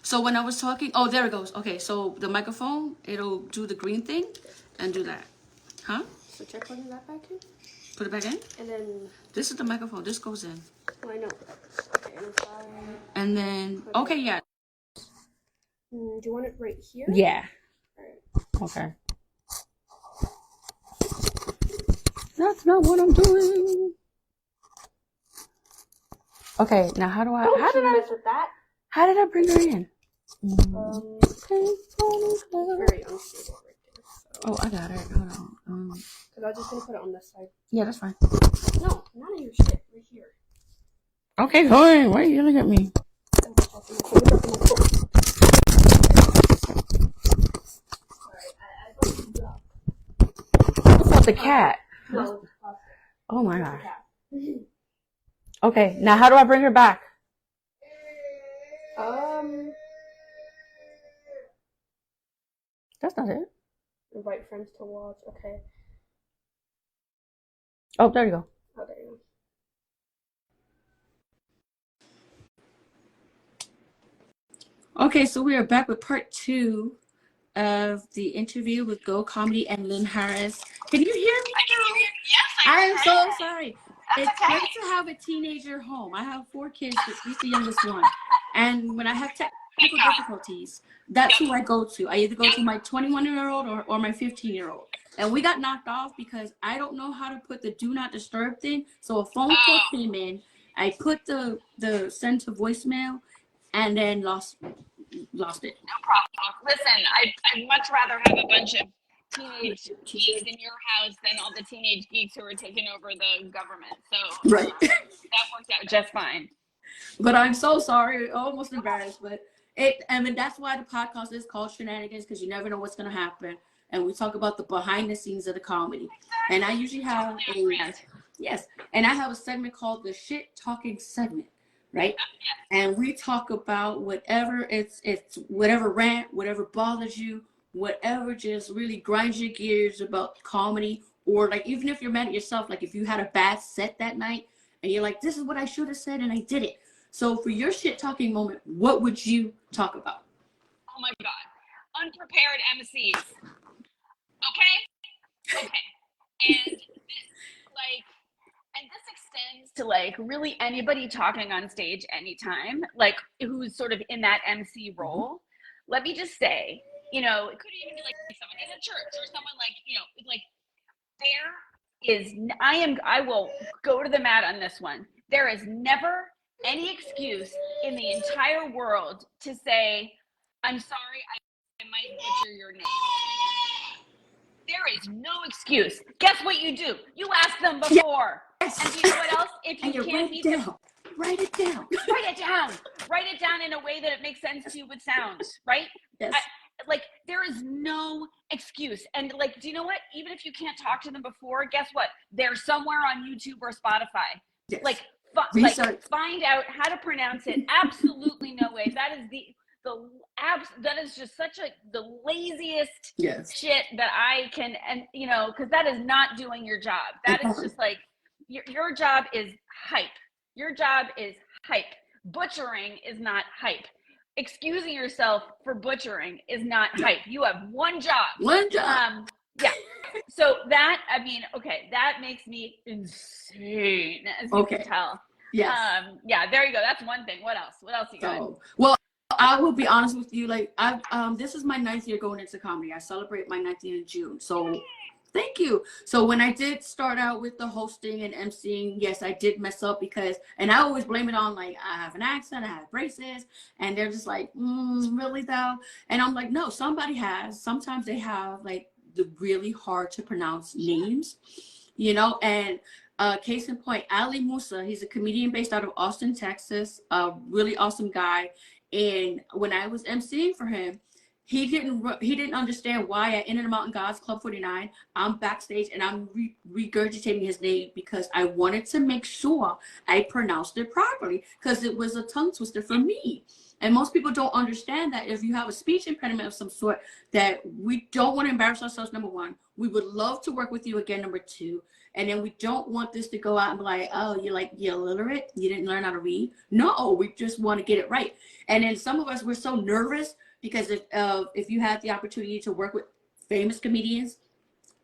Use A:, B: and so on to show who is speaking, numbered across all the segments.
A: So when I was talking, oh, there it goes. Okay, so the microphone, it'll do the green thing and do that. Huh?
B: So try putting that back in.
A: Put it back in?
B: And then...
A: This is the microphone. This goes in.
B: Oh, I know. Okay,
A: and then, okay, yeah.
B: Do you want it right here?
A: Yeah.
B: Alright.
A: Okay. That's not what I'm doing. Okay, now how do I... How did I bring her in?
B: It's very unstable right there. So.
A: Oh, I got it. Hold on.
B: Because I was just going to put it on this side.
A: Yeah, that's fine.
B: No, none of your shit. Right here.
A: Okay, go ahead. Why are you yelling at me? What's up, the cat?
B: No.
A: Oh my god. Okay, now how do I bring her back? That's not it.
B: Invite friends to watch. Okay.
A: Oh, there you go.
B: Oh, there you
A: go. Okay, so we are back with part 2 of the interview with Go Comedy and Lynn Harris. Can you hear me?
C: I can hear you. Yes, I
A: am so sorry.
C: That's
A: it's
C: okay.
A: nice to have a teenager home. I have 4 kids, but she's the youngest one. And when I have technical difficulties, that's who I go to. I either go to my 21-year-old or my 15-year-old. And we got knocked off because I don't know how to put the do not disturb thing. So a phone call came in. I put the send to voicemail and then lost it.
C: No problem. Listen, I'd much rather have a bunch of teenage geeks in your house than all the teenage geeks who are taking over the government. So
A: right.
C: That worked out just fine.
A: But I'm so sorry. Almost embarrassed. But that's why the podcast is called Shenanigans, because you never know what's going to happen. And we talk about the behind the scenes of the comedy. And I usually have and I have a segment called the Shit Talking segment. Right? And we talk about whatever it's whatever rant, whatever bothers you, whatever just really grinds your gears about comedy, or like even if you're mad at yourself, like if you had a bad set that night and you're like, this is what I should have said and I did it. So for your shit talking moment, what would you talk about?
C: Oh my God. Unprepared MCs. Okay? And this extends to like really anybody talking on stage anytime, like who's sort of in that MC role. Let me just say, it could even be like someone in a church or someone like, like I will go to the mat on this one. There is never any excuse in the entire world to say, I'm sorry, I might butcher your name. There is no excuse. Guess what you do? You ask them before. Yes. And do you know what else? If you can't meet them,
A: write it down.
C: Write it down. Write it down in a way that it makes sense to you with sound, right?
A: Yes.
C: There is no excuse. And do you know what? Even if you can't talk to them before, guess what? They're somewhere on YouTube or Spotify.
A: Yes.
C: Find out how to pronounce it. Absolutely no way. That is that is just such the laziest shit that I can, and because that is not doing your job. That is just like your job is hype. Your job is hype. Butchering is not hype. Excusing yourself for butchering is not hype. You have one job. Yeah. So that, that makes me insane, as you can tell.
A: Yes.
C: Yeah, there you go. That's one thing. What else? What else you got?
A: Well, I will be honest with you. This is my 9th year going into comedy. I celebrate my 9th year in June. So thank you. So when I did start out with the hosting and emceeing, yes, I did mess up and I always blame it on I have an accent, I have braces, and they're just like, really though? And I'm like, no, somebody has. Sometimes they have the really hard to pronounce names, and case in point, Ali Musa, he's a comedian based out of Austin, Texas, a really awesome guy. And when I was emceeing for him, he didn't understand why at In and Mountain Gods Club 49, I'm backstage and I'm regurgitating his name because I wanted to make sure I pronounced it properly because it was a tongue twister for me. And most people don't understand that if you have a speech impediment of some sort, that we don't want to embarrass ourselves, number one. We would love to work with you again, number two. And then we don't want this to go out and be like, oh, you're illiterate? You didn't learn how to read? No, we just want to get it right. And then some of us, we're so nervous because if you had the opportunity to work with famous comedians,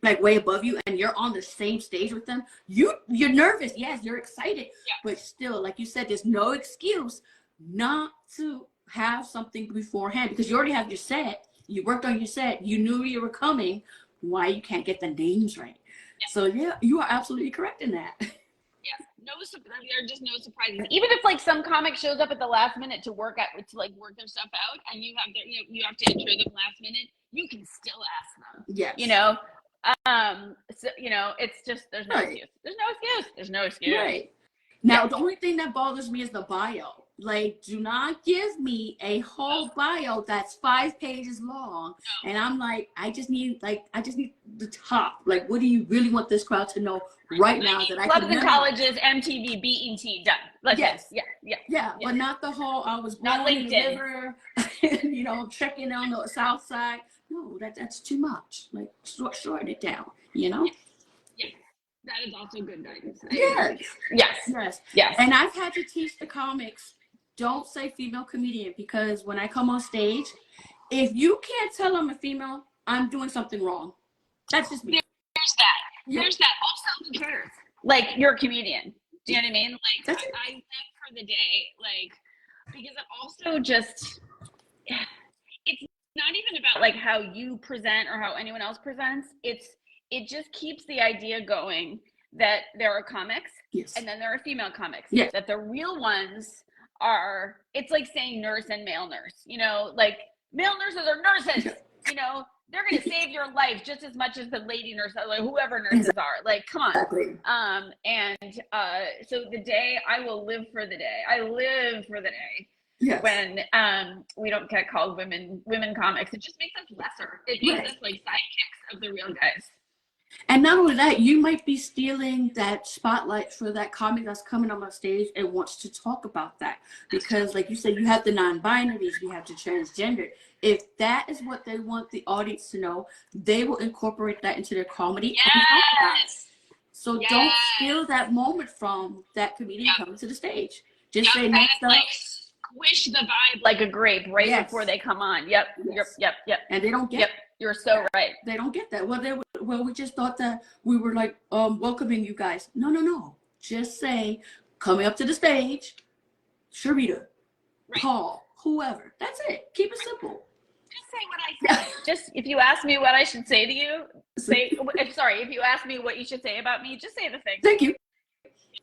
A: like way above you, and you're on the same stage with them, you're nervous. Yes, you're excited. Yeah. But still, like you said, there's no excuse not to have something beforehand because you already have your set. You worked on your set. You knew you were coming. Why you can't get the names right? Yeah. So yeah, you are absolutely correct in that. Yeah,
C: there are just no surprises. Even if like some comic shows up at the last minute to work their stuff out, and you have to intro them last minute, you can still ask them.
A: Yes.
C: So it's just there's no excuse. There's no excuse.
A: Right. Now the only thing that bothers me is the bio. Like, do not give me a whole bio that's 5 pages long. And I'm like, I just need the top. Like, what do you really want this crowd to know right now that I can
C: Clubs and colleges, MTV, BET, done. Like,
A: yes.
C: Yeah.
A: But not the whole, I was born in the river, checking on the south side. No, that's too much. Like, shorten it down,
C: Yes. That is also good guidance.
A: Yes. And I've had to teach the comics, don't say female comedian, because when I come on stage, if you can't tell I'm a female, I'm doing something wrong. That's just me.
C: There's that. Yeah. There's that. Also, who cares? Like, you're a comedian. Do you know what I mean? Like, I live for the day. Like, because it also just, it's not even about like how you present or how anyone else presents. It just keeps the idea going that there are comics, yes, and then there are female comics, yes, that the real ones are, it's like saying nurse and male nurse, like male nurses are nurses, they're going to save your life just as much as the lady nurse, like whoever nurses are, like, come on. Exactly. So the day, I will live for the day. I live for the day. Yes. When we don't get called women comics. It just makes us lesser. It makes us like sidekicks of the real guys.
A: And not only that, you might be stealing that spotlight for that comic that's coming on my stage and wants to talk about that. Because like you said, you have the non-binaries, you have the transgender. If that is what they want the audience to know, they will incorporate that into their comedy.
C: Yes.
A: And talk about it. So don't steal that moment from that comedian coming to the stage. Just say next up.
C: Like, squish the vibe like a grape before they come on. Yep.
A: And they don't get
C: You're so right.
A: They don't get that. Well, we just thought that we were like welcoming you guys. No. Just say, coming up to the stage, Sharita, Paul, whoever. That's it. Keep it simple.
C: Just say what I said. Just if you ask me what I should say to you, if you ask me what you should say about me, just say the thing.
A: Thank you.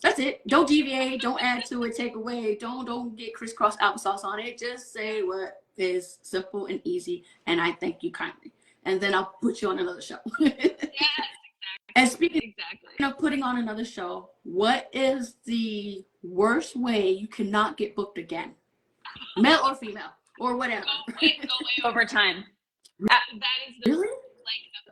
A: That's it. Don't deviate. Don't add to it. Take away. Don't get crisscross applesauce on it. Just say what is simple and easy. And I thank you kindly. And then I'll put you on another show.
C: Yes, exactly.
A: And speaking of putting on another show, what is the worst way you cannot get booked again? Male or female or whatever.
C: Go way over time. That is the
A: really?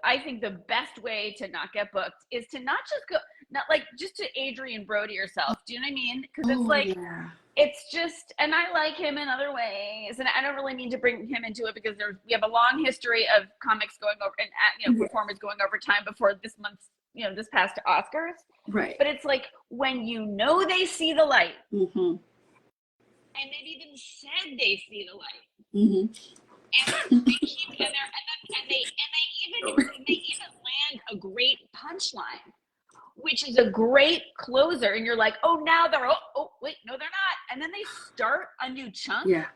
C: I think the best way to not get booked is to not just go, not like just to Adrian Brody yourself. Do you know what I mean? Because it's like, it's just, and I like him in other ways, and I don't really mean to bring him into it because we have a long history of comics going over and performers going over time before this month's, this past Oscars.
A: Right.
C: But it's like when they see the light,
A: mm-hmm,
C: and they've even said they see the light.
A: Mm-hmm.
C: And they keep in there, and they even land a great punchline, which is a great closer. And you're like, oh, now they're wait, no, they're not. And then they start a new chunk.
A: Yeah.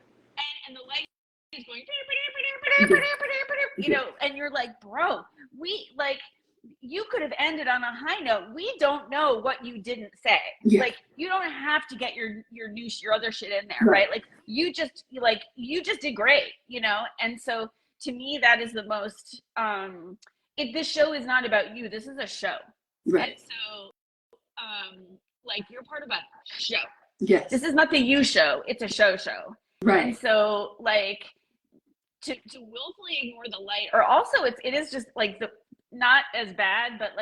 C: And the leg is going, and you're like, bro, you could have ended on a high note. We don't know what you didn't say. Yeah. Like, you don't have to get your other shit in there, right? Like, you just did great, And so to me, that is the most, this show is not about you. This is a show.
A: Right.
C: And so, you're part of a show.
A: Yes.
C: This is not the you show. It's a show.
A: Right.
C: And so, to willfully ignore the light, or also it is just like not as bad, but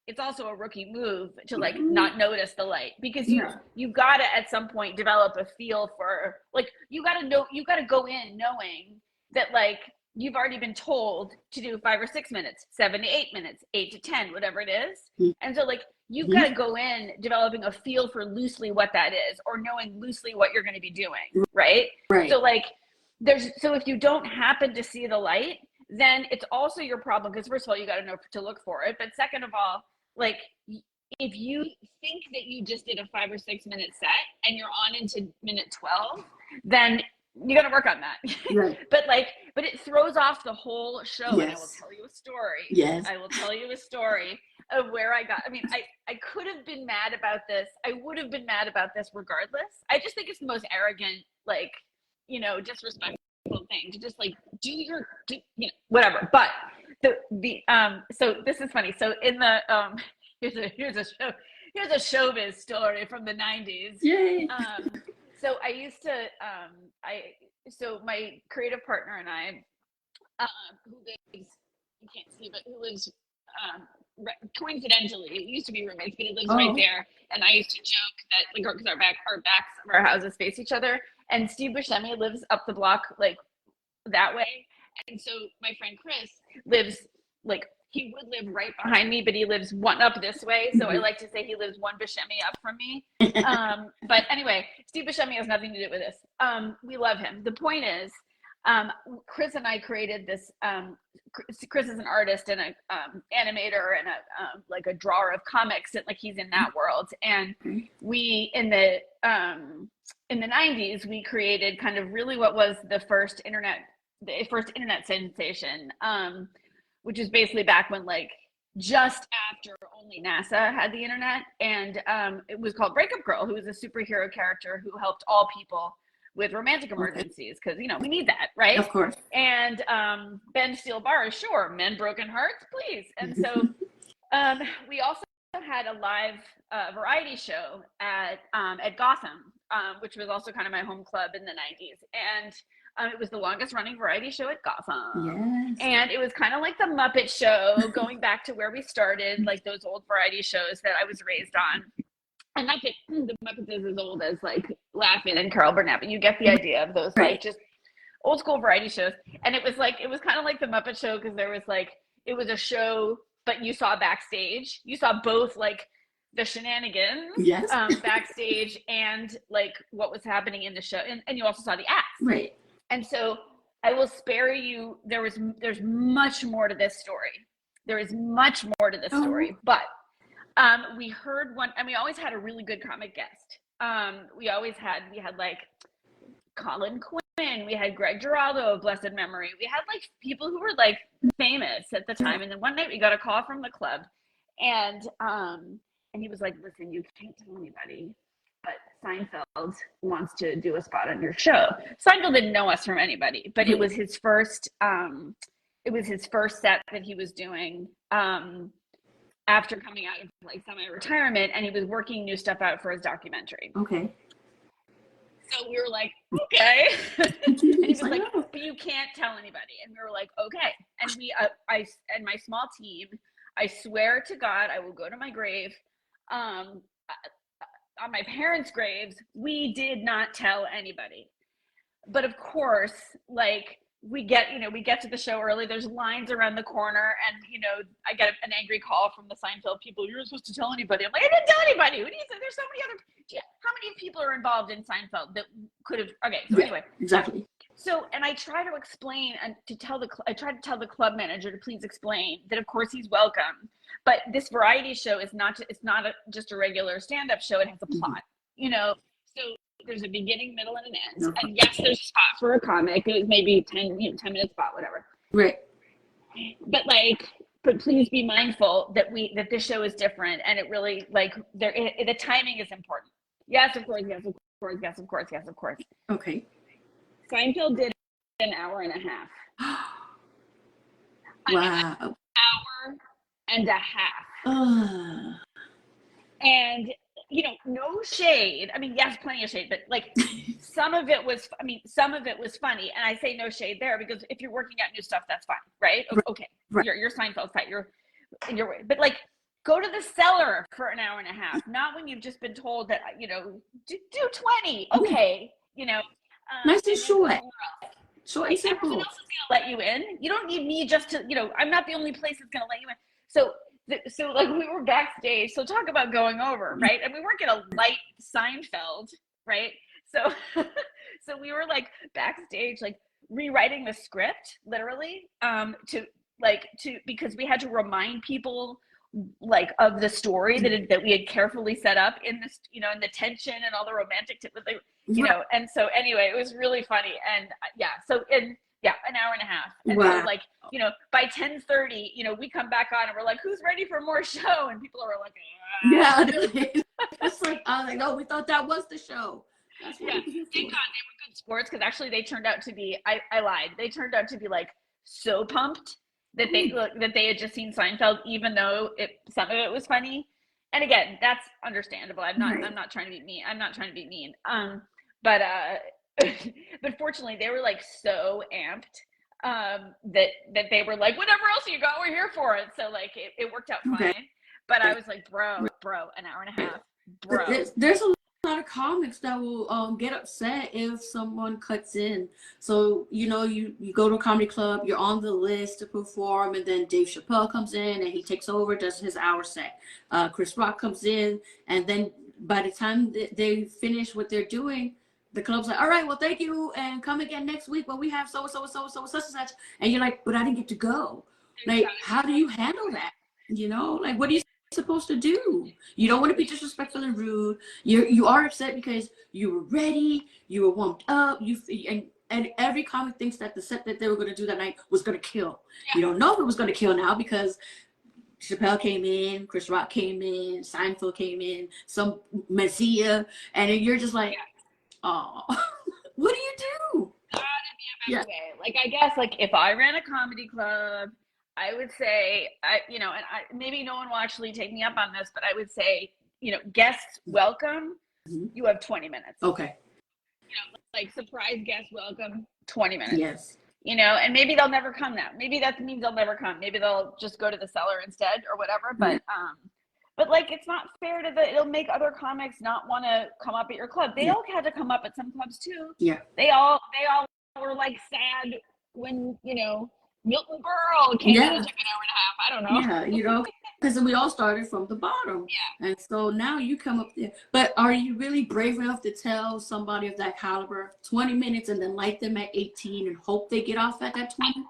C: it's also a rookie move to like not notice the light, because you gotta at some point develop a feel for, like, you gotta go in knowing that like you've already been told to do 5 or 6 minutes, 7 to 8 minutes, 8 to 10, whatever it is. And so like you've got to go in developing a feel for loosely what that is, or knowing loosely what you're going to be doing, right? So like so if you don't happen to see the light, then it's also your problem, because first of all, you got to know to look for it, but second of all, like if you think that you just did a 5 or 6 minute set and you're on into minute 12, then you got to work on that. But it throws off the whole show. And I will tell you a story. I will tell you a story of where I mean, I could have been mad about this. I would have been mad about this regardless. I just think it's the most arrogant, like, you know, disrespectful thing to just like do whatever. But so this is funny. So in the here's a showbiz story from the 90s. Yay. So I used to so my creative partner and I, who lives, you can't see, but who lives coincidentally, it used to be roommates, but he lives right there. And I used to joke that, like, because our backs of our houses face each other, and Steve Buscemi lives up the block like that way. And so my friend Chris lives, like, he would live right behind me, but he lives one up this way. So I like to say he lives one Buscemi up from me. But anyway, Steve Buscemi has nothing to do with this. We love him. The point is, Chris and I created this. Chris is an artist and a animator and like a drawer of comics, and like he's in that world. And we in the 90s, we created kind of really what was the first internet sensation. Which is basically back when, like, just after only NASA had the internet. And it was called Breakup Girl, who was a superhero character who helped all people with romantic emergencies, because, you know, we need that, right? Of course. And Ben Steele Bars, sure, men broken hearts, please. And so we also had a live variety show at Gotham, which was also kind of my home club in the 90s. And it was the longest running variety show at Gotham. Yes. And it was kind of like the Muppet Show, going back to where we started, like those old variety shows that I was raised on. And not that the Muppets is as old as like Laugh-In and Carol Burnett, but you get the idea of those like just old school variety shows. And it was kind of like the Muppet Show, because there was like, it was a show, but you saw backstage. You saw both like the shenanigans backstage and like what was happening in the show. And you also saw the acts. Right. And so I will spare you. There's much more to this story. There is much more to this story. But we heard one, and we always had a really good comic guest. We had like Colin Quinn. We had Greg Giraldo of blessed memory. We had like people who were like famous at the time. And then one night we got a call from the club, and he was like, "Listen, you can't tell anybody, but Seinfeld wants to do a spot on your show." Seinfeld didn't know us from anybody, but it was his first set that he was doing after coming out of like semi-retirement, and he was working new stuff out for his documentary. Okay. So we were like, okay. And he was like, but you can't tell anybody. And we were like, okay. And I and my small team, I swear to God, I will go to my grave. On my parents' graves, we did not tell anybody. But of course, like we get to the show early, there's lines around the corner, and I get an angry call from the Seinfeld people. You're supposed to tell anybody. I'm like, I didn't tell anybody. What do you say? There's so many other, how many people are involved in Seinfeld that could have, okay, so anyway. Exactly. So, and I try to explain and I tried to tell the club manager to please explain that of course he's welcome, but this variety show is not, just a regular stand-up show. It has a plot, so there's a beginning, middle, and an end. And yes, there's a spot for a comic. It was maybe 10-minute spot, whatever. Right. But please be mindful that this show is different, and it really the timing is important. Yes, of course. Yes, of course. Yes, of course. Yes, of course. Okay. Seinfeld did an hour and a half. Wow. An hour and a half. And no shade. I mean, yes, plenty of shade, but some of it was funny. And I say no shade there because if you're working out new stuff, that's fine, right? Okay. Right. You're Seinfeld site. You're in your way. But go to the cellar for an hour and a half, not when you've just been told that, you know, do 20. Okay. You know,
A: nice and short. Short and simple.
C: Everyone else is going to let you in. You don't need me just to, you know, I'm not the only place that's going to let you in. So like we were backstage. So talk about going over, right? And we weren't going to light Seinfeld, right? So, so we were like backstage, like rewriting the script, literally, because we had to remind people like of the story that we had carefully set up in this, you know, in the tension and all the romantic, you know. And so anyway, it was really funny. And an hour and a half. And so like, you know, by 10:30, you know, we come back on and we're like, who's ready for more show? And people are like,
A: it's like, I was like, no, we thought that was the show. That's what
C: thank God they were good sports, because actually they turned out to be, I lied. They turned out to be like so pumped that they had just seen Seinfeld, even though some of it was funny. And again, that's understandable. I'm not trying to be mean. I'm not trying to be mean. But fortunately they were like so amped that they were like, whatever else you got, we're here for it. So like it worked out fine. But I was like, bro, an hour and a half, bro.
A: There's a lot of comics that will get upset if someone cuts in. So, you know, you go to a comedy club, you're on the list to perform, and then Dave Chappelle comes in and he takes over, does his hour set. Chris Rock comes in, and then by the time they finish what they're doing, the club's like, all right, well, thank you, and come again next week when we have so such and such. And you're like, but I didn't get to go. Like, how do you handle that? You know, like, what are you supposed to do? You don't want to be disrespectful and rude. You are upset because you were ready, you were warmed up, and every comic thinks that the set that they were going to do that night was going to kill. You don't know if it was going to kill now because Chappelle came in, Chris Rock came in, Seinfeld came in, some Messiah, and you're just like, oh, what do you do?
C: Like, I guess, like, if I ran a comedy club, I would say, maybe no one will actually take me up on this, but I would say, you know, guests welcome, you have 20 minutes.
A: Okay.
C: You know, like surprise guest welcome, 20 minutes.
A: Yes.
C: You know, and maybe they'll never come now. Maybe that means they'll never come. Maybe they'll just go to the cellar instead or whatever. But like, it's not fair it'll make other comics not want to come up at your club. They all had to come up at some clubs too.
A: Yeah.
C: They all were like sad when, you know, Milton Berle came in and took an hour and a half. I don't know.
A: Yeah, you know, because we all started from the bottom. Yeah. And so now you come up there. But are you really brave enough to tell somebody of that caliber 20 minutes and then light them at 18 and hope they get off at that 20?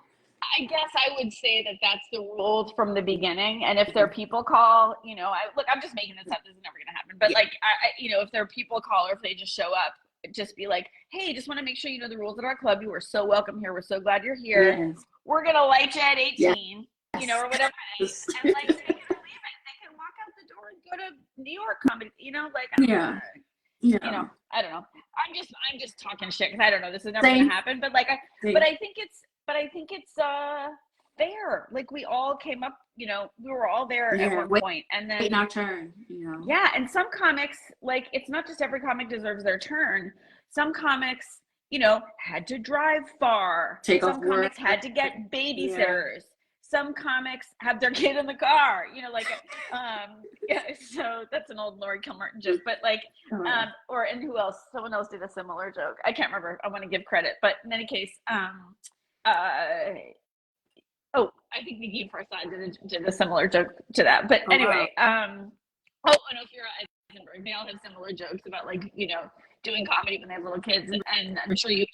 C: I guess I would say that that's the rule from the beginning. And if their people call, you know, I'm just making this up. This is never going to happen. But like, you know, if their people call or if they just show up, just be like, hey, just want to make sure you know the rules at our club. You are so welcome here. We're so glad you're here. Yes. We're going to light you at 18, you know, or whatever it is. And like, they can leave it. They can walk out the door and go to New York comedy, you know, like, you know, I don't know. I'm just talking shit because I don't know. This is never going to happen. But like, but I think it's fair. Like, we all came up, you know, we were all there at one point, and then
A: our turn, you know.
C: Yeah, and some comics, like, it's not just every comic deserves their turn. Some comics, you know, had to drive far. Some comics had to get babysitters. Some comics have their kid in the car, you know, like, so that's an old Laurie Kilmartin joke, but like, and who else? Someone else did a similar joke. I can't remember. I want to give credit, but in any case, I think Nikki Farsad did a similar joke to that. But anyway, and Ophira Eisenberg, they all have similar jokes about, like, you know, doing comedy when they have little kids, and I'm sure you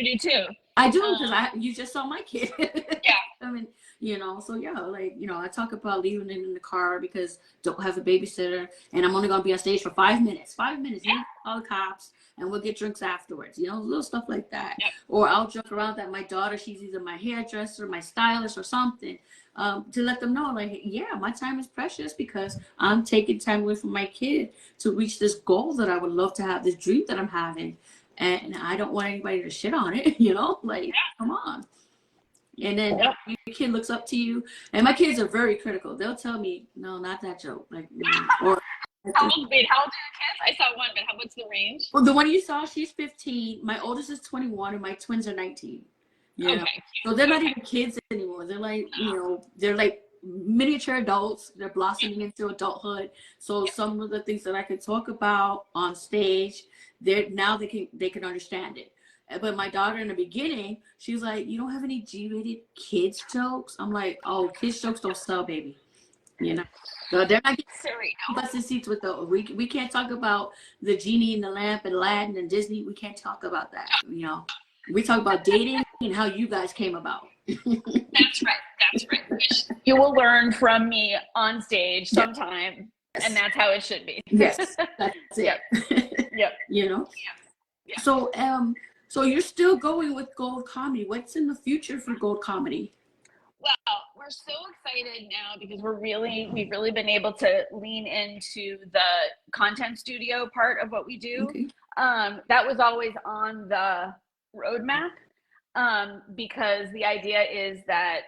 C: do too.
A: I do, because you just saw my kid.
C: Yeah.
A: I mean, you know, so yeah, like, you know, I talk about leaving it in the car because don't have a babysitter, and I'm only gonna be on stage for 5 minutes. 5 minutes, you know, call the cops, and we'll get drinks afterwards, you know, little stuff like that. Yep. Or I'll joke around that my daughter, she's either my hairdresser, my stylist, or something, to let them know, like, yeah, my time is precious because I'm taking time away from my kid to reach this goal that I would love to have, this dream that I'm having, and I don't want anybody to shit on it, you know, like, come on. And then your kid looks up to you, and my kids are very critical. They'll tell me, no, not that joke, like, or.
C: How old are your kids? I saw one, but what's the range?
A: Well, the one you saw, she's 15. My oldest is 21, and my twins are 19. Yeah. Okay. So they're not even kids anymore. They're like, you know, they're like miniature adults. They're blossoming into adulthood. So some of the things that I could talk about on stage, they can understand it. But my daughter in the beginning, she was like, "You don't have any G-rated kids jokes?" I'm like, "Oh, kids jokes don't sell, baby." You know, so they're not getting busted seats with those. We can't talk about the genie and the lamp and Aladdin and Disney. We can't talk about that. You know, we talk about dating and how you guys came about.
C: That's right. That's right. Which you will learn from me on stage sometime, and that's how it should be.
A: Yes, that's it.
C: Yep.
A: You know.
C: Yep.
A: So you're still going with Gold Comedy. What's in the future for Gold Comedy?
C: Well, we're so excited now because we've really been able to lean into the content studio part of what we do.
A: Okay.
C: That was always on the roadmap, because the idea is that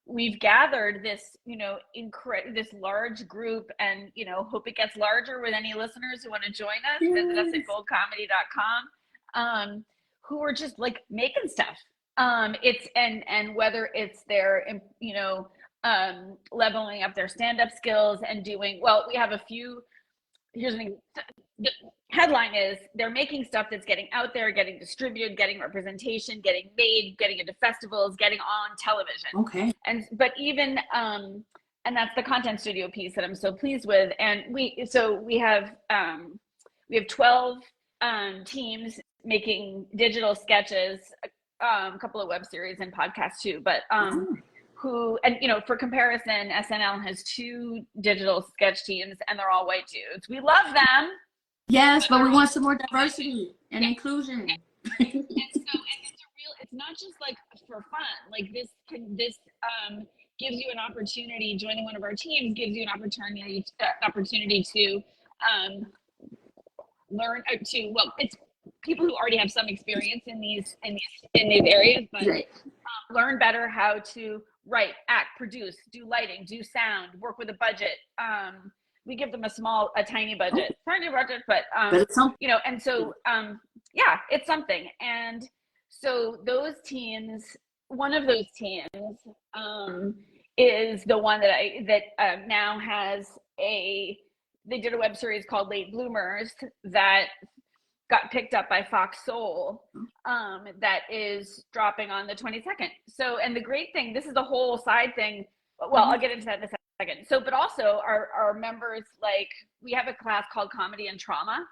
C: we've gathered this, this large group, and, hope it gets larger with any listeners who want to join us. Visit us at goldcomedy.com, who are just like making stuff. It's and whether it's their, leveling up their stand-up skills and doing, well, we have a few, here's the headline is they're making stuff that's getting out there, getting distributed, getting representation, getting made, getting into festivals, getting on television.
A: Okay.
C: But even, and that's the content studio piece that I'm so pleased with. And we have 12 teams making digital sketches, a couple of web series and podcasts too, but for comparison, SNL has 2 digital sketch teams and they're all white dudes. We love them.
A: Yes, but we want some more diversity and inclusion.
C: And it's not just like for fun. Like this gives you an opportunity. Joining one of our teams gives you an opportunity to learn it's people who already have some experience in these areas, but learn better how to write, act, produce, do lighting, do sound, work with a budget. We give them a tiny budget, but it's something. And so it's something. And so those teams, one of those teams is the one that now has they did a web series called Late Bloomers that got picked up by Fox Soul, that is dropping on the 22nd. So, and the great thing, this is a whole side thing. Well, I'll get into that in a second. So, but also our members, like, we have a class called Comedy and Trauma,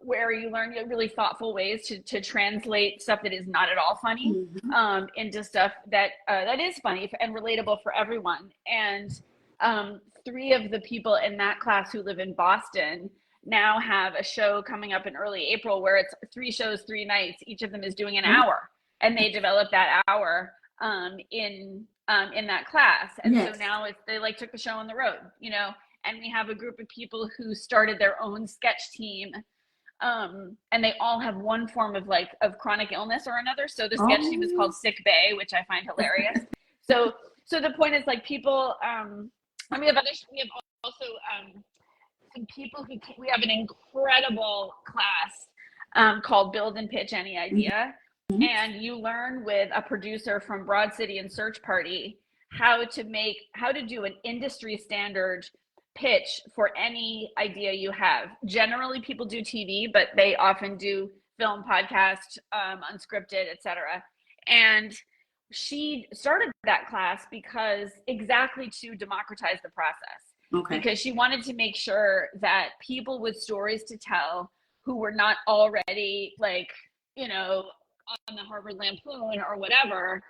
C: where you learn really thoughtful ways to translate stuff that is not at all funny, into stuff that is funny and relatable for everyone. And 3 of the people in that class who live in Boston now have a show coming up in early April where it's 3 shows, 3 nights. Each of them is doing an hour, and they develop that hour in that class. And so now they took the show on the road, and we have a group of people who started their own sketch team, and they all have one form of chronic illness or another. So the sketch team is called Sick Bay, which I find hilarious. So the point is, people, and we have also some people we have an incredible class called Build and Pitch Any Idea. And you learn with a producer from Broad City and Search Party how to do an industry standard pitch for any idea you have. Generally people do TV, but they often do film, podcast, unscripted, etc. And she started that class exactly to democratize the process. Okay. Because she wanted to make sure that people with stories to tell who were not already on the Harvard Lampoon or whatever,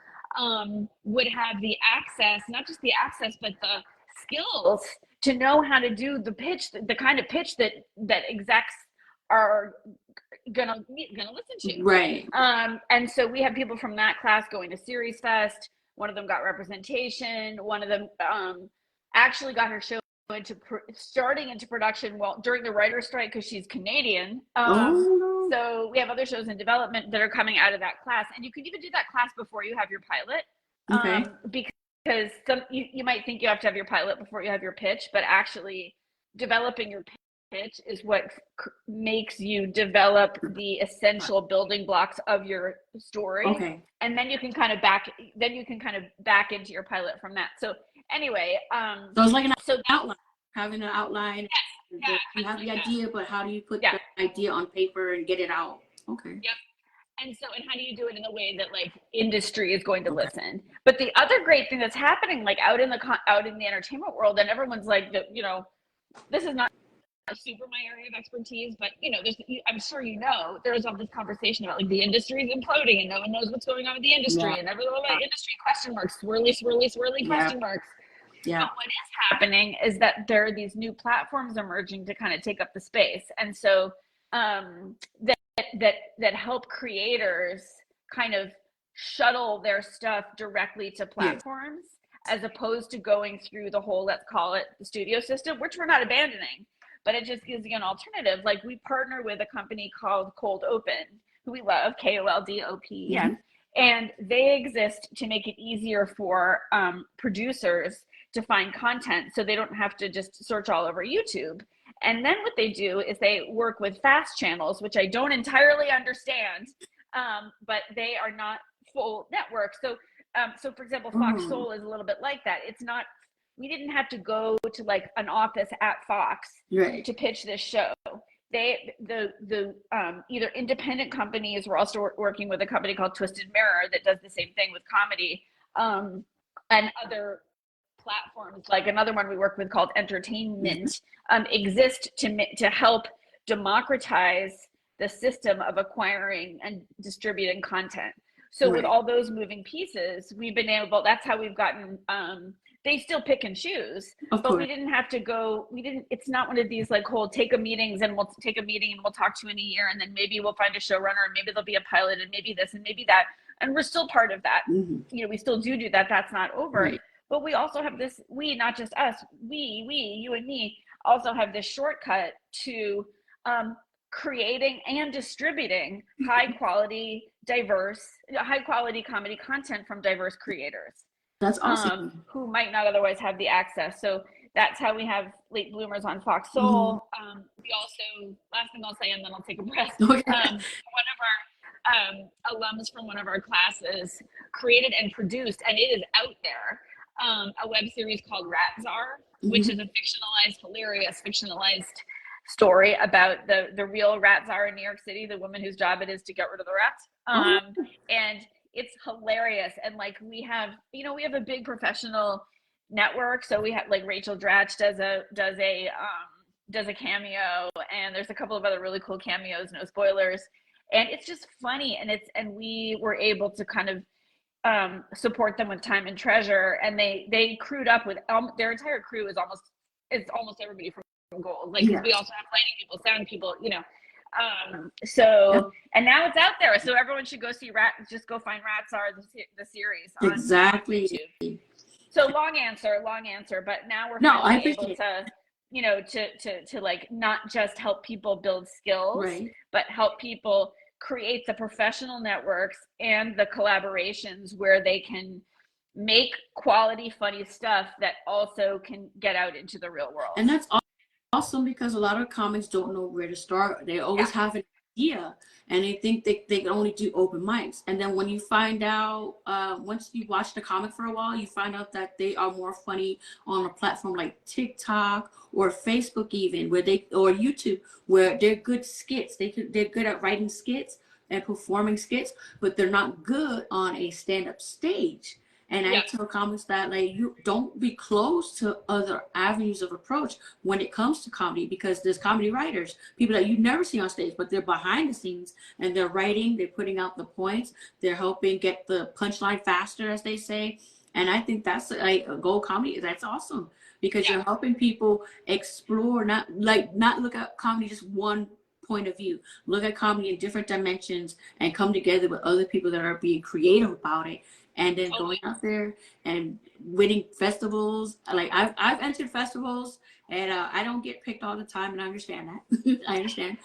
C: would have the access, not just the access, but the skills to know how to do the pitch, the kind of pitch that execs are gonna listen to. Right. And so we have people from that class going to Series Fest. One of them got representation. One of them actually got her show starting into production during the writer's strike because she's Canadian. So we have other shows in development that are coming out of that class, and you can even do that class before you have your pilot. Because you might think you have to have your pilot before you have your pitch, but actually developing your pitch is what makes you develop the essential building blocks of your story.
A: Okay.
C: And then you can kind of back into your pilot from that. So anyway,
A: so it's like an outline, having an outline.
C: Yes,
A: you have the idea, but how do you put the idea on paper and get it out? Okay.
C: Yep. And how do you do it in a way that like industry is going to listen? But the other great thing that's happening, like out in the entertainment world, and everyone's like, this is not super my area of expertise, but I'm sure there's all this conversation about like the industry is imploding and no one knows what's going on with the industry and everything about industry question marks, swirly question marks.
A: Yeah.
C: But what is happening is that there are these new platforms emerging to kind of take up the space, and so that help creators kind of shuttle their stuff directly to platforms as opposed to going through the whole, let's call it the studio system, which we're not abandoning, but it just gives you an alternative. Like we partner with a company called Cold Open, who we love, KOLDOPEN, and they exist to make it easier for producers to find content so they don't have to just search all over YouTube. And then what they do is they work with fast channels, which I don't entirely understand, but they are not full networks. So for example, Fox Soul is a little bit like that. It's not, we didn't have to go to like an office at Fox to pitch this show. The either independent companies, we're also working with a company called Twisted Mirror that does the same thing with comedy, and other platforms, like another one we work with called Entertainment, exist to help democratize the system of acquiring and distributing content. So with all those moving pieces, we've been able, that's how we've gotten, they still pick and choose, but we didn't have to go, it's not one of these like whole take a meeting and we'll talk to you in a year and then maybe we'll find a showrunner and maybe there'll be a pilot and maybe this and maybe that. And we're still part of that. We still do that. That's not over. But we also have this, not just us, you and me, also have this shortcut to creating and distributing high quality comedy content from diverse creators.
A: That's awesome.
C: Who might not otherwise have the access. So that's how we have Late Bloomers on Fox Soul. We also, last thing I'll say, and then I'll take a breath. One of our alums from one of our classes created and produced, and it is out there, a web series called Rat Czar, which is a hilarious fictionalized story about the real rat czar in New York City, the woman whose job it is to get rid of the rats. And it's hilarious. And like we have a big professional network. So we have like Rachel Dratch does a cameo, and there's a couple of other really cool cameos, no spoilers. And it's just funny. And we were able to kind of support them with time and treasure, and they crewed up with their entire crew is almost everybody from Gold, like we also have lighting people, sound people, and now it's out there, so everyone should go see just go find Rat Czar, the series on YouTube. So long answer, but now we're able to to like not just help people build skills, but help people create the professional networks and the collaborations where they can make quality, funny stuff that also can get out into the real world.
A: And that's awesome, because a lot of comics don't know where to start. They always have an idea and they think they can only do open mics. And then when you find out, once you watch the comic for a while, you find out that they are more funny on a platform like TikTok or Facebook even, or YouTube, where they're good skits. They're good at writing skits and performing skits, but they're not good on a stand-up stage. And I tell comics that, like, you don't be closed to other avenues of approach when it comes to comedy, because there's comedy writers, people that you never see on stage, but they're behind the scenes and they're writing, they're putting out the points, they're helping get the punchline faster, as they say. And I think that's like a gold comedy. That's awesome, because you're helping people explore, not look at comedy just one point of view, look at comedy in different dimensions and come together with other people that are being creative about it. And then going out there and winning festivals. Like I've entered festivals, and I don't get picked all the time, and I understand that. I understand.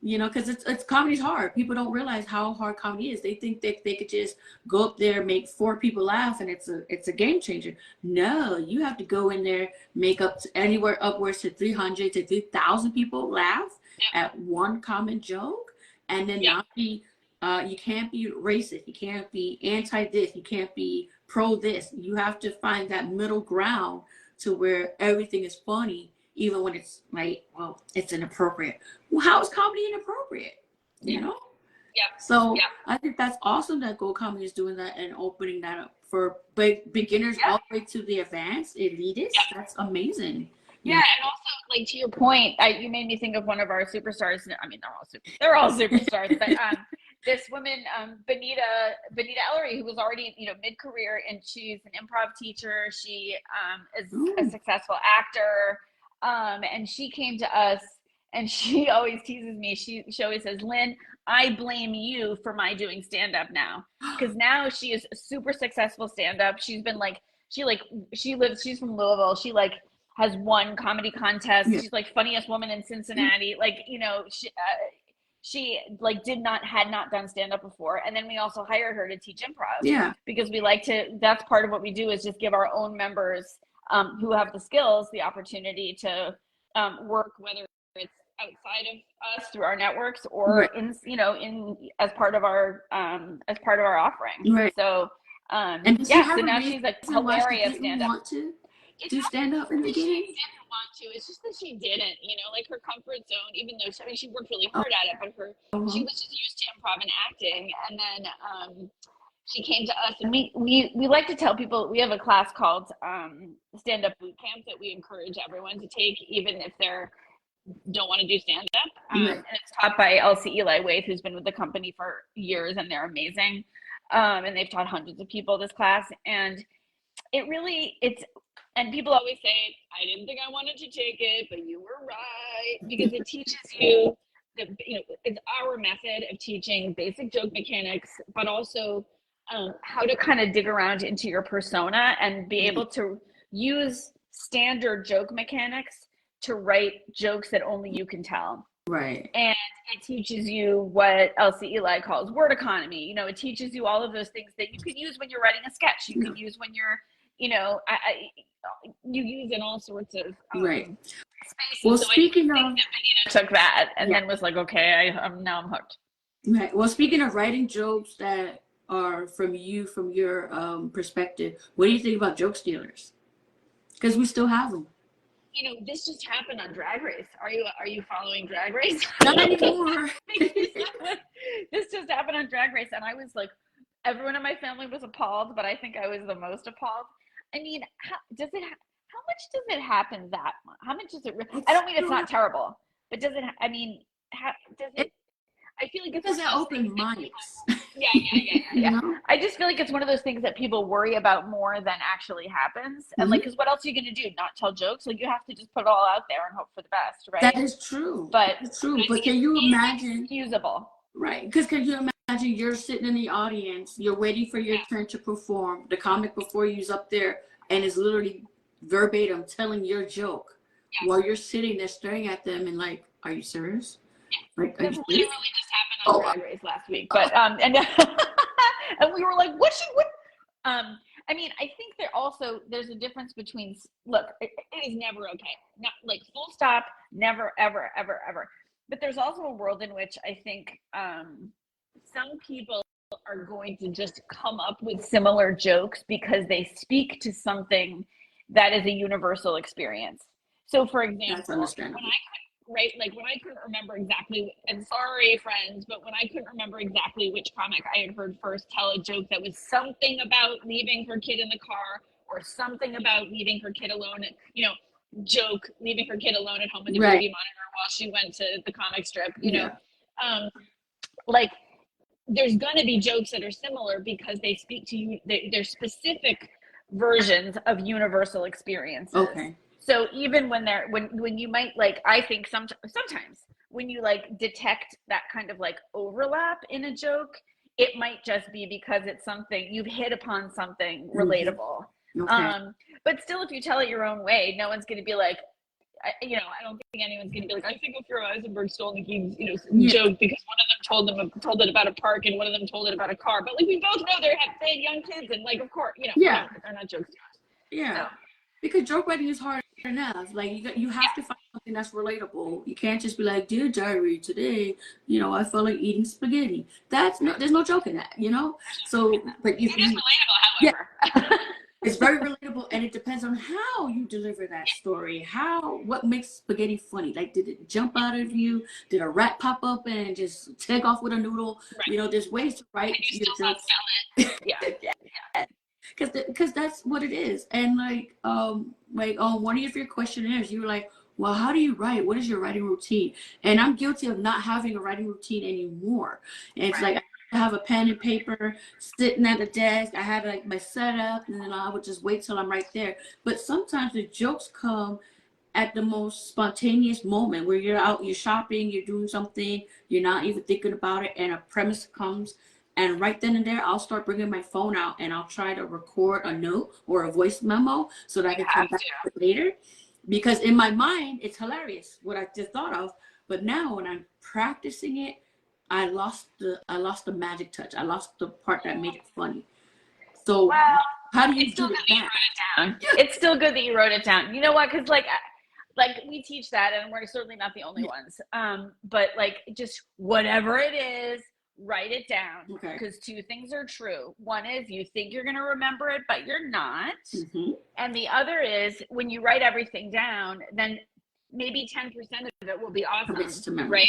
A: You know, because it's comedy's hard. People don't realize how hard comedy is. They think they could just go up there, make 4 people laugh, and it's a game changer. No, you have to go in there, make up to anywhere upwards to 300 to 3,000 people laugh at one common joke, and then not be. You can't be racist. You can't be anti this. You can't be pro this. You have to find that middle ground to where everything is funny, even when it's like, well, it's inappropriate. Well, how is comedy inappropriate? You know?
C: Yeah.
A: So I think that's awesome that Go Comedy is doing that and opening that up for beginners all the way to the advanced elitists. That's amazing.
C: Yeah, and also, like, to your point, you made me think of one of our superstars. I mean, they're all superstars, but this woman, Benita Ellery, who was already, mid-career, and she's an improv teacher. She is a successful actor, and she came to us, and she always teases me. She always says, Lynn, I blame you for my doing stand-up now, because now she is a super successful stand-up. She's been she's from Louisville. She has won comedy contests. She's funniest woman in Cincinnati. She had not done stand-up before, and then we also hired her to teach improv because we that's part of what we do, is just give our own members who have the skills the opportunity to work, whether it's outside of us through our networks or in as part of our offering. So so now she's a hilarious stand-up.
A: Do stand up in the beginning?
C: She didn't want to. It's just that she didn't, her comfort zone, even though she worked really hard at it, but she was just used to improv and acting. And then she came to us, and we like to tell people, we have a class called Stand Up Boot Camp that we encourage everyone to take, even if don't want to do stand up. And it's taught by Elsie Eli Waith, who's been with the company for years, and they're amazing. And they've taught hundreds of people this class, and and people always say, I didn't think I wanted to take it, but you were right, because it teaches you it's our method of teaching basic joke mechanics, but also how to kind of dig around into your persona and be able to use standard joke mechanics to write jokes that only you can tell.
A: Right.
C: And it teaches you what Elsie Eli calls word economy. It teaches you all of those things that you can use when you're writing a sketch. You can use when you're, you use in all sorts of spaces.
A: Well,
C: so
A: speaking of,
C: Benita took that and then was like, okay, now I'm hooked.
A: Right. Well, speaking of writing jokes that are from your perspective, what do you think about joke stealers? Because we still have them.
C: This just happened on Drag Race. Are you following Drag Race?
A: Not anymore.
C: This just happened on Drag Race, and I was like, everyone in my family was appalled, but I think I was the most appalled. I mean, how much does it happen that much? How much does it? I don't mean it's not terrible, but does it? I mean, does it? I feel like it's
A: because they're open mics.
C: Yeah. I just feel like it's one of those things that people worry about more than actually happens. And because what else are you going to do? Not tell jokes? You have to just put it all out there and hope for the best, right?
A: That is true. But can you imagine?
C: Usable.
A: Right. Because can you imagine you're sitting in the audience, you're waiting for your turn to perform. The comic before you's up there and is literally verbatim telling your joke while you're sitting there staring at them and like, are you serious? Like,
C: that literally just happened on Drag Race last week. But and and we were like, what? I mean, I think there's a difference between, look, it is never okay. Not like full stop, never, ever, ever, ever. But there's also a world in which I think some people are going to just come up with similar jokes because they speak to something that is a universal experience. So, for example, when I couldn't remember exactly, and sorry friends, but when I couldn't remember exactly which comic I had heard first tell a joke that was something about leaving her kid in the car or something about leaving her kid alone, leaving her kid alone at home with the baby monitor while she went to the comic strip, there's going to be jokes that are similar because they speak to you, they're specific versions of universal experiences.
A: Okay.
C: So even when you might I think sometimes when you detect that kind of overlap in a joke, it might just be because it's something you've hit upon something relatable.
A: Okay.
C: But still, if you tell it your own way, no one's going to be like, I don't think anyone's going to be like, I think if your Eisenberg stole Nikki's, joke because one of them told it about a park and one of them told it about a car. But like, we both know they had young kids and like, of course,
A: yeah,
C: they're not jokes to us.
A: Yeah,
C: so.
A: Because joke writing is hard enough. Like you have to find something that's relatable. You can't just be like, dear diary, today, I felt like eating spaghetti. There's no joke in that, So, but
C: it is relatable, however.
A: Yeah. It's very relatable, and it depends on how you deliver that story. What makes spaghetti funny? Like, did it jump out of you? Did a rat pop up and just take off with a noodle?
C: Right.
A: There's ways to write.
C: Can you still not spell it? Yeah.
A: Because that's what it is. And one of your questionnaires, you were like, well, how do you write? What is your writing routine? And I'm guilty of not having a writing routine anymore. And it's like, I have a pen and paper sitting at the desk. I have like my setup, and then I would just wait till I'm right there. But sometimes the jokes come at the most spontaneous moment where you're out, you're shopping, you're doing something, you're not even thinking about it, and a premise comes. And right then and there, I'll start bringing my phone out and I'll try to record a note or a voice memo so that I can come back to it later. Because in my mind, it's hilarious what I just thought of. But now when I'm practicing it, I lost the magic touch. I lost the part that made it funny. So how do you do that?
C: It's still good that you wrote it down. You know what? Because like we teach that, and we're certainly not the only ones. But like, just whatever it is, write it down.
A: Okay.
C: Because two things are true. One is you think you're going to remember it, but you're not. Mm-hmm. And the other is when you write everything down, then maybe 10% of it will be awesome, right?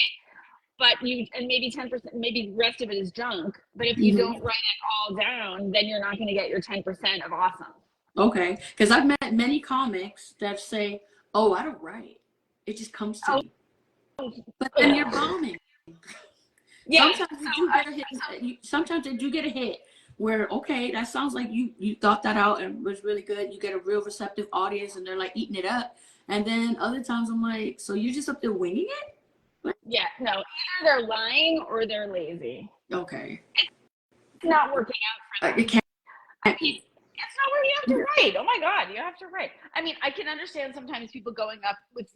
C: But maybe 10%, maybe the rest of it is junk. But if you don't write it all down, then you're not going to get your 10% of awesome.
A: Okay. Because I've met many comics that say, oh, I don't write. It just comes to me. But then you're bombing. Yeah. Sometimes they do get a hit where, okay, that sounds like you thought that out and was really good. You get a real receptive audience and they're like eating it up. And then other times I'm like, so you're just up there winging it?
C: Yeah, no, either they're lying or they're lazy.
A: Okay.
C: It's not working out for them.
A: It can't.
C: It's not where you have to write. Oh my God, you have to write. I mean, I can understand sometimes people going up with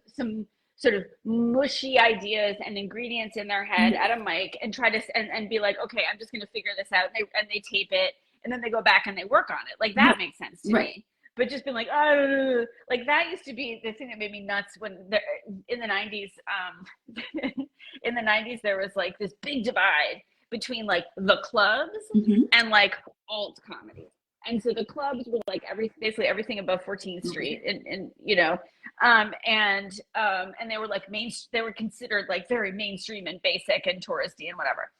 C: some sort of mushy ideas and ingredients in their head at a mic and try to and be like, okay, I'm just going to figure this out. And they tape it and then they go back and they work on it. Like that makes sense to me. But just being like, oh, like that used to be the thing that made me nuts when in the 90s. In the 90s, there was like this big divide between like the clubs and like alt comedy. And so the clubs were like basically everything above 14th Street, and they were like they were considered like very mainstream and basic and touristy and whatever.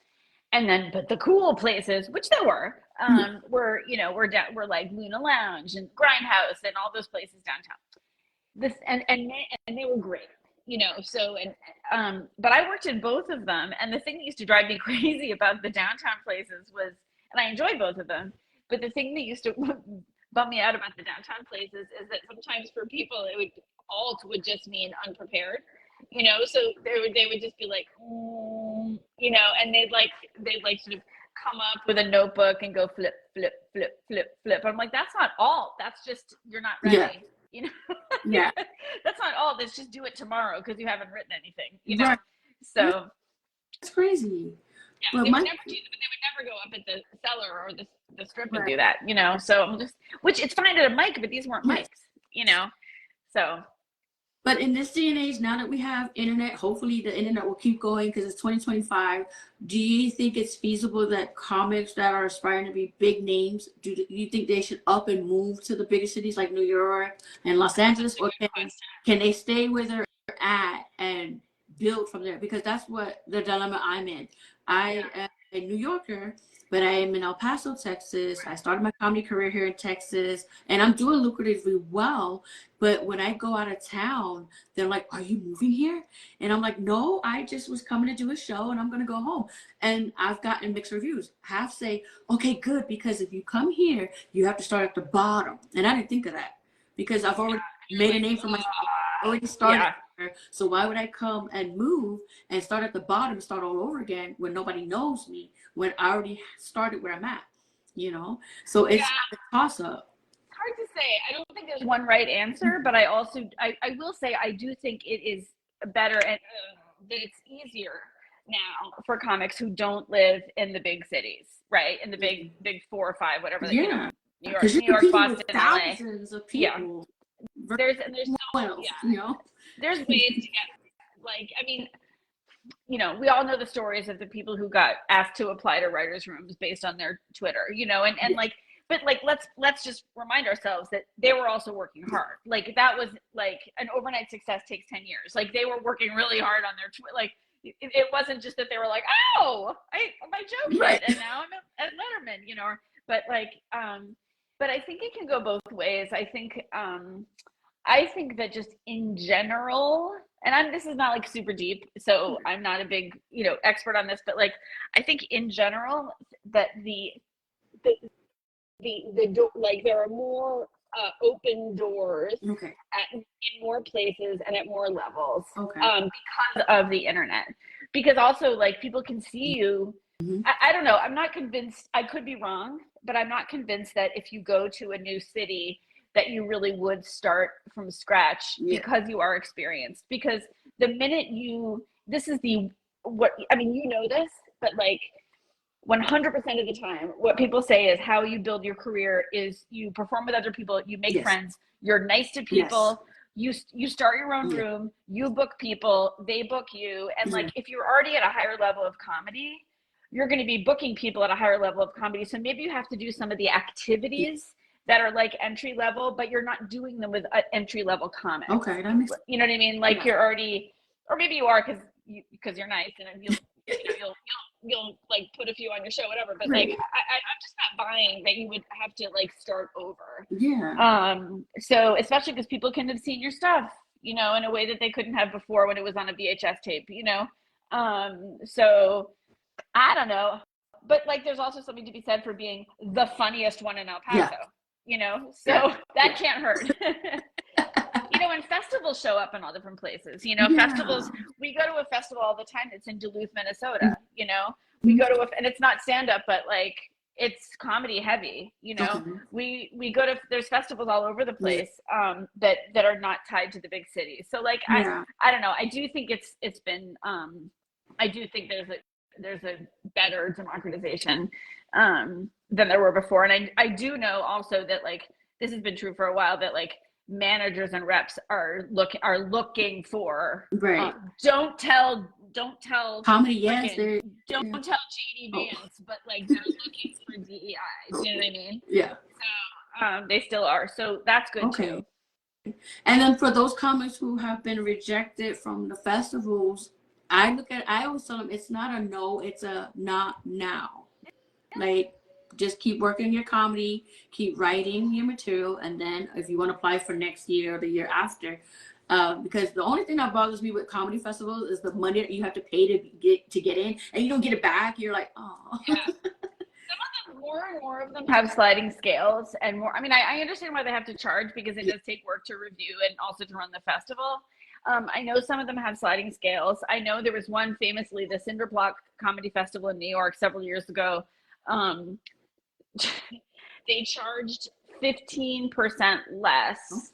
C: And then, but the cool places, which there were were like Luna Lounge and Grindhouse and all those places downtown. And they were great, So but I worked in both of them, and the thing that used to drive me crazy about the downtown places was, and I enjoyed both of them, but the thing that used to bum me out about the downtown places is that sometimes for people alt would just mean unprepared. So they would just be like, and they'd like sort of come up with a notebook and go flip, flip, flip, flip, flip. I'm like, that's not alt. That's just, you're not ready.
A: Yeah.
C: That's not alt. Let's just do it tomorrow because you haven't written anything. Right. So
A: it's crazy.
C: Yeah, they would never go up at the cellar or the strip and do that. So I'm just, which it's fine at a mic, but these weren't mics. So.
A: But in this day and age, now that we have internet, hopefully the internet will keep going because it's 2025. Do you think it's feasible that comics that are aspiring to be big names, do you think they should up and move to the bigger cities like New York and Los Angeles? Or can they stay where they're at and build from there? Because that's what the dilemma I'm in. I am a New Yorker, but I am in El Paso, Texas. I started my comedy career here in Texas, and I'm doing lucratively well. But when I go out of town, they're like, are you moving here? And I'm like, no, I just was coming to do a show and I'm going to go home. And I've gotten mixed reviews. Half say, okay, good, because if you come here, you have to start at the bottom. And I didn't think of that because I've already made a name for myself. Already started there. So why would I come and move and start at the bottom, start all over again when nobody knows me, when I already started where I'm at, So it's a toss up.
C: Hard to say, I don't think there's one right answer, but I also, I will say, I do think it is better and that it's easier now for comics who don't live in the big cities, right? In the big 4 or 5, whatever.
A: Yeah.
C: You know, New York, Boston, LA.
A: Thousands of people.
C: Yeah. There's ways to get, like, I mean, you know, we all know the stories of the people who got asked to apply to writers' rooms based on their Twitter, you know, and like, but like, let's just remind ourselves that they were also working hard. Like, that was like an overnight success takes 10 years. Like, they were working really hard on their like, it wasn't just that they were like, oh, my joke hit, and now I'm at Letterman, you know, but like, but I think it can go both ways. I think that just in general, and this is not like super deep, so I'm not a big, you know, expert on this, but like, I think in general that the like there are more open doors in more places and at more levels because of the internet. Because also, like, people can see you. I don't know. I'm not convinced. I could be wrong, but I'm not convinced that if you go to a new city that you really would start from scratch because you are experienced. Because the minute this is what I mean, you know this, but like 100% of the time, what people say is how you build your career is you perform with other people, you make friends, you're nice to people, you start your own room, you book people, they book you, and like if you're already at a higher level of comedy, you're going to be booking people at a higher level of comedy. So maybe you have to do some of the activities that are like entry level, but you're not doing them with entry level comics.
A: Okay, that makes sense.
C: You know what I mean? Like you're already, or maybe you are because you're nice and you'll like put a few on your show, whatever. But like I'm just not buying that you would have to like start over.
A: Yeah.
C: So especially because people can have seen your stuff, you know, in a way that they couldn't have before when it was on a VHS tape, you know. So I don't know, but like there's also something to be said for being the funniest one in El Paso, you know, so that can't hurt. You know, and festivals show up in all different places, you know, festivals, we go to a festival all the time. It's in Duluth, Minnesota, you know, we go to and it's not stand up, but like it's comedy heavy, you know, we go to, there's festivals all over the place, that are not tied to the big cities. So like, I don't know. I do think it's been, I do think there's a better democratization than there were before. And I do know also that like this has been true for a while, that like managers and reps are looking for don't tell
A: comedy,
C: don't tell JD Vance, but like they're looking for DEIs, you know what I mean? So they still are, so that's good too.
A: And then for those comics who have been rejected from the festivals, I always tell them it's not a no, it's a not now. Like, just keep working your comedy, keep writing your material, and then if you want to apply for next year or the year after, because the only thing that bothers me with comedy festivals is the money that you have to pay to get in, and you don't get it back. You're like, oh. Some of
C: them, more and more of them have sliding scales, and more. I mean, I understand why they have to charge, because it does take work to review and also to run the festival. I know some of them have sliding scales. I know there was one famously, the Cinderblock Comedy Festival in New York several years ago. They charged 15% less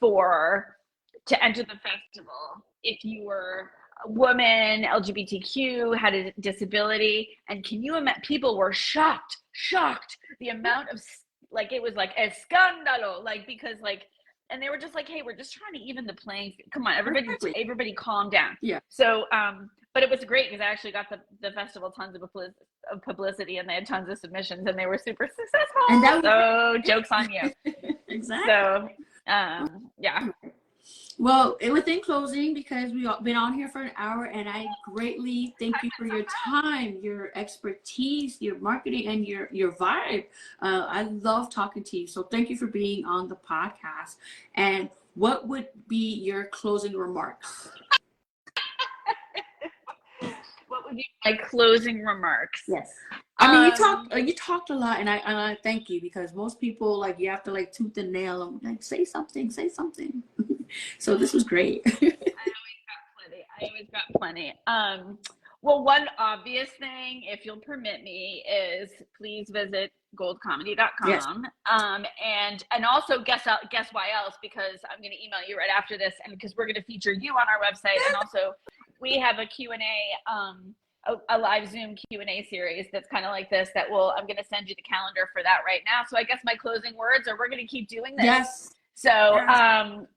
C: to enter the festival if you were a woman, LGBTQ, had a disability. And can you imagine, people were shocked the amount of, like, it was like escándalo, like, because like, and they were just like, hey, we're just trying to even the playing field. Come on, everybody calm down. So, but it was great because I actually got the festival tons of publicity, and they had tons of submissions, and they were super successful. And so joke's on you.
A: Exactly.
C: So, yeah.
A: Well, within closing, because we've been on here for an hour, and I greatly thank you for your time, your expertise, your marketing, and your vibe. I love talking to you. So thank you for being on the podcast. And what would be your closing remarks?
C: What would be my closing remarks?
A: Yes. I mean, you talked a lot, and I thank you, because most people, like, you have to like tooth and nail them, like, say something. So this was great.
C: I always got plenty. Well, one obvious thing, if you'll permit me, is please visit goldcomedy.com.
A: Yes.
C: And also guess why else, because I'm going to email you right after this, and because we're going to feature you on our website. And also we have a Q&A, a live Zoom Q&A series that's kind of like this that I'm going to send you the calendar for that right now. So I guess my closing words are we're going to keep doing this.
A: Yes.
C: So,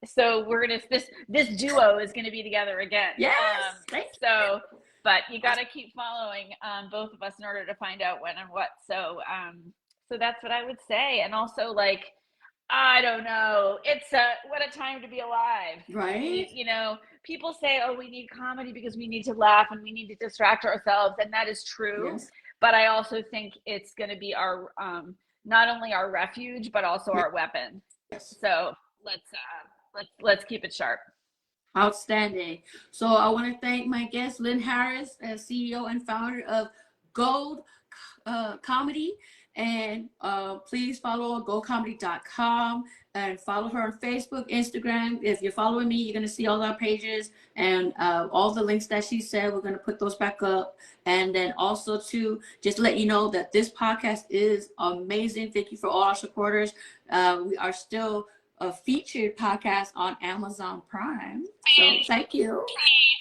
C: so we're going to, this duo is going to be together again.
A: Yes.
C: So, but you got to keep following both of us in order to find out when and what. So, so that's what I would say. And also, like, I don't know, what a time to be alive,
A: right?
C: You know, people say, oh, we need comedy because we need to laugh and we need to distract ourselves, and that is true. Yes. But I also think it's going to be our not only our refuge but also our weapon. Yes. So let's keep it sharp.
A: Outstanding. So I want to thank my guest, Lynn Harris, CEO and founder of Gold Comedy. And please follow goldcomedy.com and follow her on Facebook, Instagram. If you're following me, you're going to see all our pages and all the links that she said. We're going to put those back up. And then also to just let you know that this podcast is amazing. Thank you for all our supporters. We are still a featured podcast on Amazon Prime. So thank you.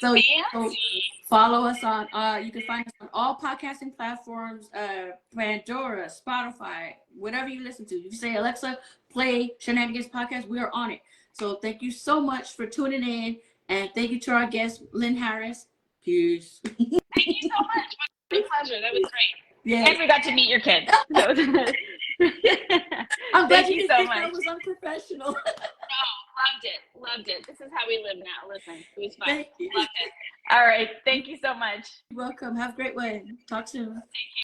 A: So follow us on, you can find us on all podcasting platforms, Pandora, Spotify, whatever you listen to. If you say, Alexa, play Shenanigans Podcast, we are on it. So thank you so much for tuning in. And thank you to our guest, Lynn Harris. Peace.
C: Thank you so much. My pleasure. That was great.
A: Yeah.
C: And we got to meet your kids. So
A: I'm glad
C: thank
A: you
C: you so
A: think
C: much.
A: I was unprofessional.
C: No, loved it. This is how we live now. Listen, it was fun.
A: Thank you.
C: Loved it. All right. Thank you so much.
A: You're welcome. Have a great one. Talk soon.
C: Thank you.